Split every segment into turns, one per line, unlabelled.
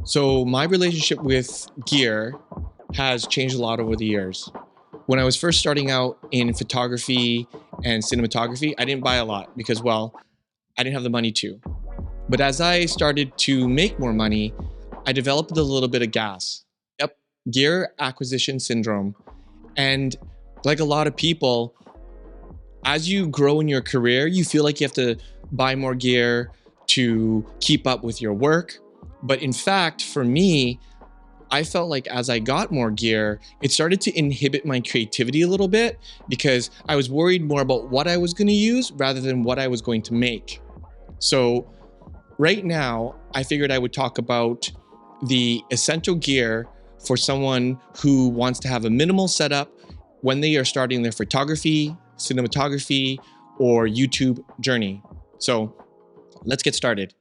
So my relationship with gear has changed a lot over the years. When I was first starting out in photography and cinematography, I didn't buy a lot because, well, I didn't have the money to. But as I started to make more money, I developed a little bit of gas. Yep, gear acquisition syndrome. And like a lot of people, as you grow in your career, you feel like you have to buy more gear to keep up with your work. But in fact, for me, I felt like as I got more gear, it started to inhibit my creativity a little bit because I was worried more about what I was going to use rather than what I was going to make. So right now, I figured I would talk about the essential gear for someone who wants to have a minimal setup when they are starting their photography, cinematography, or YouTube journey. So let's get started.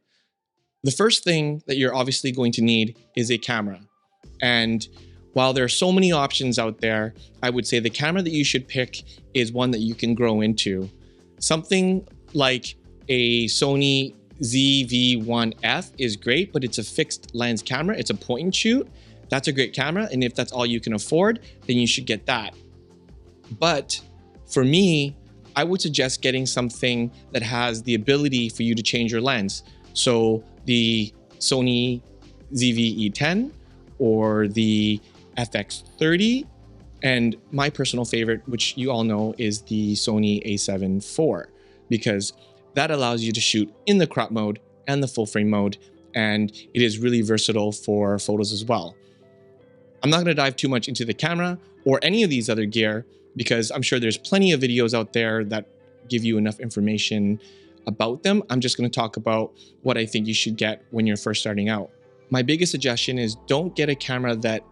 The first thing that you're obviously going to need is a camera. And while there are so many options out there, I would say the camera that you should pick is one that you can grow into. Something like a Sony ZV-1F is great, but it's a fixed lens camera. It's a point and shoot. That's a great camera. And if that's all you can afford, then you should get that. But for me, I would suggest getting something that has the ability for you to change your lens. So the Sony ZV-E10 or the FX30, and my personal favorite, which you all know, is the Sony A7 IV, because that allows you to shoot in the crop mode and the full frame mode, and it is really versatile for photos as well. I'm not going to dive too much into the camera or any of these other gear because I'm sure there's plenty of videos out there that give you enough information about them. I'm just going to talk about what I think you should get when you're first starting out. My biggest suggestion is don't get a camera that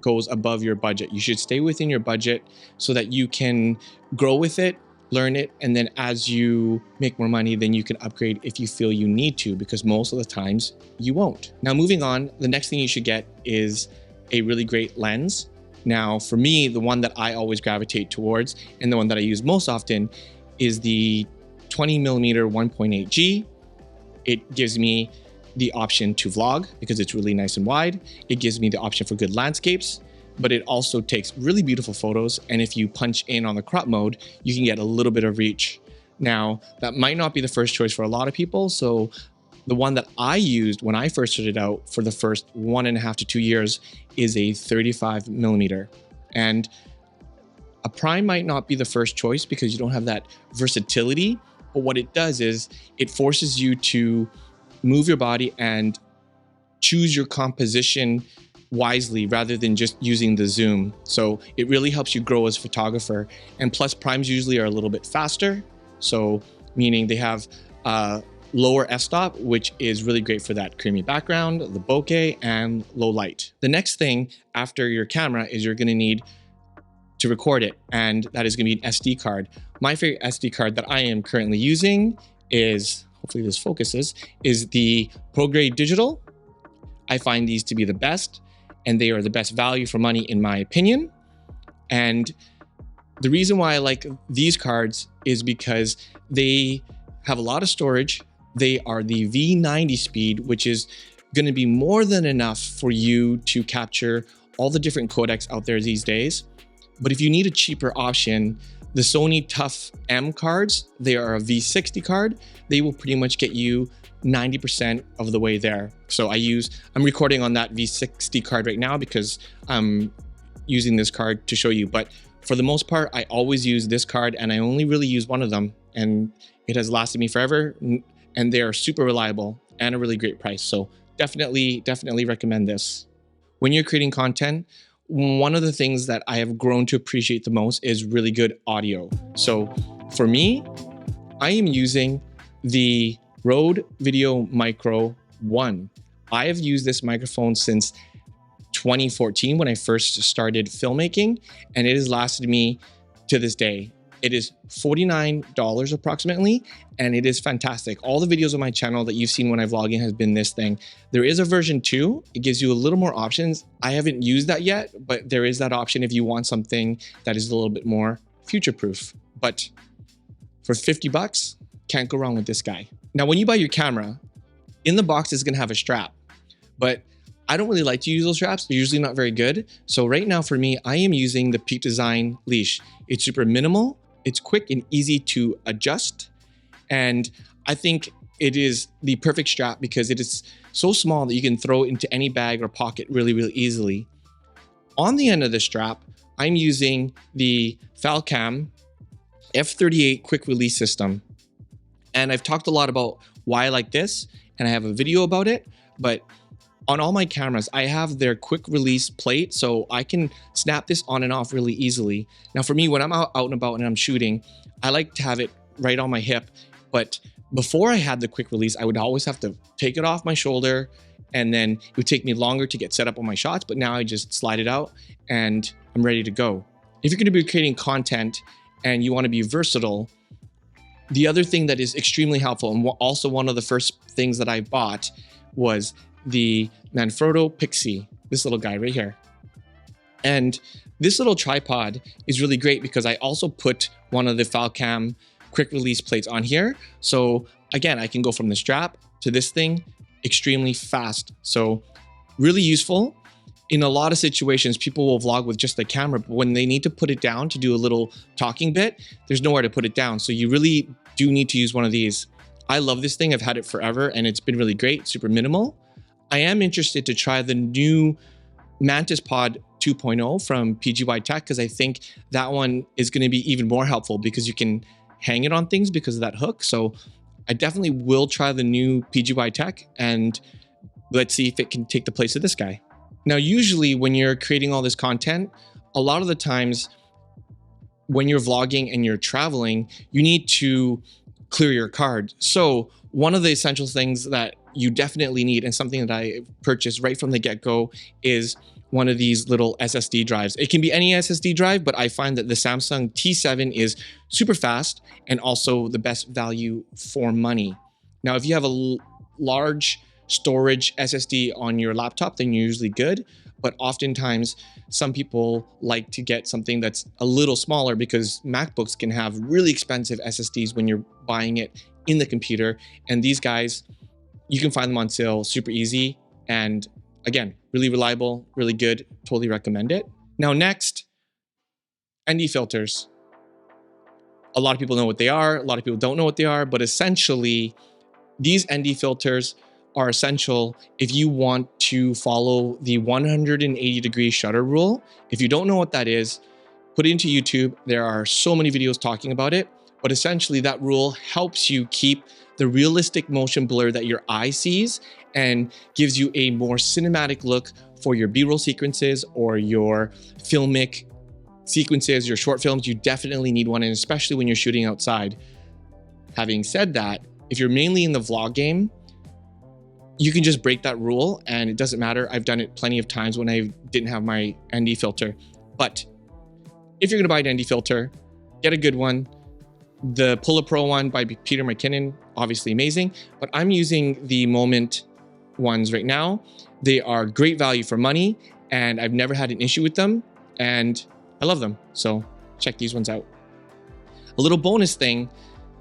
goes above your budget. You should stay within your budget so that you can grow with it, learn it, and then as you make more money, then you can upgrade if you feel you need to, because most of the times you won't. Now, moving on, the next thing you should get is a really great lens. Now, for me, the one that I always gravitate towards and the one that I use most often is the 20mm 1.8G. It gives me the option to vlog because it's really nice and wide. It gives me the option for good landscapes, but it also takes really beautiful photos. And if you punch in on the crop mode, you can get a little bit of reach. Now, that might not be the first choice for a lot of people. So the one that I used when I first started out for the first 1.5 to 2 years is a 35mm. And a prime might not be the first choice because you don't have that versatility. But what it does is it forces you to move your body and choose your composition wisely rather than just using the zoom. So it really helps you grow as a photographer. And plus, primes usually are a little bit faster. So meaning they have lower f-stop, which is really great for that creamy background, the bokeh, and low light. The next thing after your camera is you're going to need to record it, and that is going to be an SD card. My favorite SD card that I am currently using is, hopefully this focuses, is the ProGrade Digital. I find these to be the best, and they are the best value for money in my opinion. And the reason why I like these cards is because they have a lot of storage. They are the V90 speed, which is going to be more than enough for you to capture all the different codecs out there these days. But if you need a cheaper option, the Sony Tough M cards, they are a V60 card. They will pretty much get you 90% of the way there. So I'm recording on that V60 card right now because I'm using this card to show you. But for the most part, I always use this card and I only really use one of them. And it has lasted me forever. And they are super reliable and a really great price. So definitely recommend this. When you're creating content, one of the things that I have grown to appreciate the most is really good audio. So for me, I am using the Rode Video Micro 1. I have used this microphone since 2014 when I first started filmmaking, and it has lasted me to this day. It is $49 approximately, and it is fantastic. All the videos on my channel that you've seen when I'm vlogging has been this thing. There is a version 2. It gives you a little more options. I haven't used that yet, but there is that option if you want something that is a little bit more future-proof. But for 50 bucks, can't go wrong with this guy. Now, when you buy your camera, in the box is gonna have a strap, but I don't really like to use those straps. They're usually not very good. So right now for me, I am using the Peak Design leash. It's super minimal. It's quick and easy to adjust. And I think it is the perfect strap because it is so small that you can throw it into any bag or pocket really, really easily. On the end of the strap, I'm using the Falcam F38 quick release system. And I've talked a lot about why I like this, and I have a video about it, but on all my cameras, I have their quick release plate, so I can snap this on and off really easily. Now for me, when I'm out and about and I'm shooting, I like to have it right on my hip, but before I had the quick release, I would always have to take it off my shoulder, and then it would take me longer to get set up on my shots, but now I just slide it out and I'm ready to go. If you're gonna be creating content and you wanna be versatile, the other thing that is extremely helpful, and also one of the first things that I bought, was the Manfrotto Pixi, this little guy right here. And this little tripod is really great because I also put one of the Falcam quick release plates on here. So again, I can go from the strap to this thing extremely fast. So really useful. In a lot of situations, people will vlog with just the camera, but when they need to put it down to do a little talking bit, there's nowhere to put it down. So you really do need to use one of these. I love this thing. I've had it forever and it's been really great, super minimal. I am interested to try the new Mantis Pod 2.0 from PGY Tech because I think that one is going to be even more helpful because you can hang it on things because of that hook. So I definitely will try the new PGY Tech and let's see if it can take the place of this guy. Now, usually when you're creating all this content, a lot of the times when you're vlogging and you're traveling, you need to clear your card. So one of the essential things that you definitely need, and something that I purchased right from the get-go, is one of these little SSD drives. It can be any SSD drive, but I find that the Samsung T7 is super fast and also the best value for money. Now, if you have a large storage SSD on your laptop, then you're usually good. But oftentimes, some people like to get something that's a little smaller because MacBooks can have really expensive SSDs when you're buying it in the computer. And these guys, you can find them on sale super easy. And again, really reliable, really good. Totally recommend it. Now, next, ND filters. A lot of people know what they are. A lot of people don't know what they are. But essentially, these ND filters are essential if you want to follow the 180-degree shutter rule. If you don't know what that is, put it into YouTube. There are so many videos talking about it. But essentially, that rule helps you keep the realistic motion blur that your eye sees and gives you a more cinematic look for your B-roll sequences or your filmic sequences, your short films. You definitely need one, and especially when you're shooting outside. Having said that, if you're mainly in the vlog game, you can just break that rule and it doesn't matter. I've done it plenty of times when I didn't have my ND filter. But if you're gonna buy an ND filter, get a good one. The Pulla Pro one by Peter McKinnon, obviously amazing, but I'm using the Moment ones right now. They are great value for money and I've never had an issue with them and I love them. So check these ones out. A little bonus thing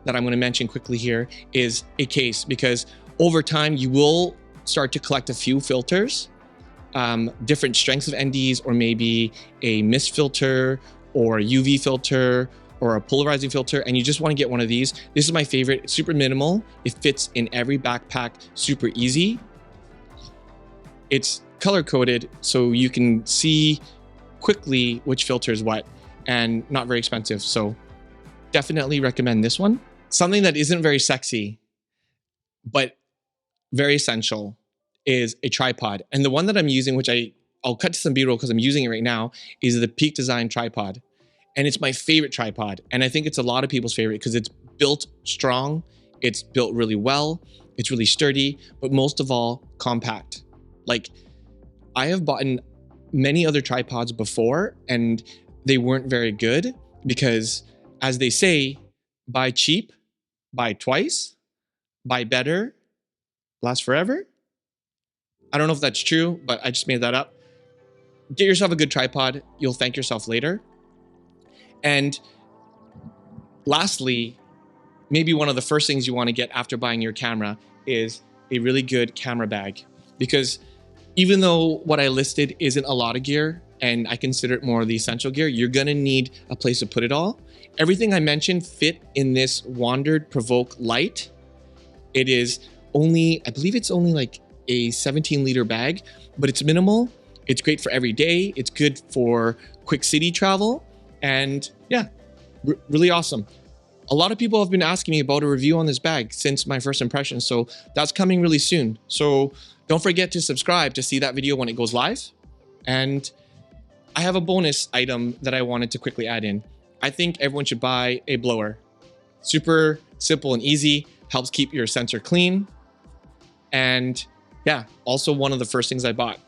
that I'm going to mention quickly here is a case, because over time you will start to collect a few filters, different strengths of NDs, or maybe a mist filter or a UV filter or a polarizing filter, and you just want to get one of these. This is my favorite. It's super minimal. It fits in every backpack, super easy. It's color coded so you can see quickly which filter is what, and not very expensive. So definitely recommend this one. Something that isn't very sexy, but very essential, is a tripod. And the one that I'm using, which I'll cut to some B-roll because I'm using it right now, is the Peak Design tripod. And it's my favorite tripod. And I think it's a lot of people's favorite because it's built strong, it's built really well, it's really sturdy, but most of all, compact. Like, I have bought many other tripods before and they weren't very good because, as they say, buy cheap, buy twice, buy better, last forever. I don't know if that's true, but I just made that up. Get yourself a good tripod. You'll thank yourself later. And lastly, maybe one of the first things you want to get after buying your camera is a really good camera bag, because Even though what I listed isn't a lot of gear and I consider it more of the essential gear, you're gonna need a place to put it all. Everything I mentioned fit in this Wandered Provoke Light. It is only, I believe it's only like a 17-liter bag, but it's minimal. It's great for every day. It's good for quick city travel. And yeah, really awesome. A lot of people have been asking me about a review on this bag since my first impression, so that's coming really soon. So don't forget to subscribe to see that video when it goes live. And I have a bonus item that I wanted to quickly add in. I think everyone should buy a blower. Super simple and easy, helps keep your sensor clean. And yeah, also one of the first things I bought.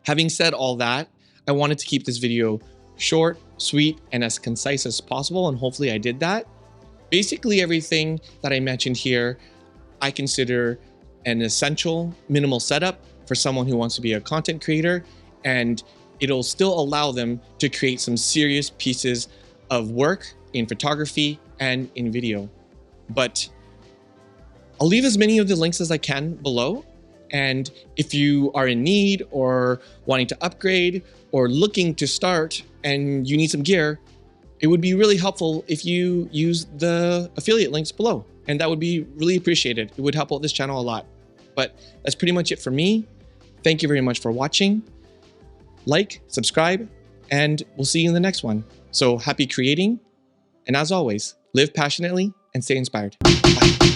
Having said all that, I wanted to keep this video short, sweet, and as concise as possible, and hopefully I did that. Basically everything that I mentioned here, I consider an essential minimal setup for someone who wants to be a content creator, and it'll still allow them to create some serious pieces of work in photography and in video. But I'll leave as many of the links as I can below. And if you are in need or wanting to upgrade or looking to start and you need some gear, it would be really helpful if you use the affiliate links below. And that would be really appreciated. It would help out this channel a lot. But that's pretty much it for me. Thank you very much for watching. Like, subscribe, and we'll see you in the next one. So happy creating. And as always, live passionately and stay inspired. Bye.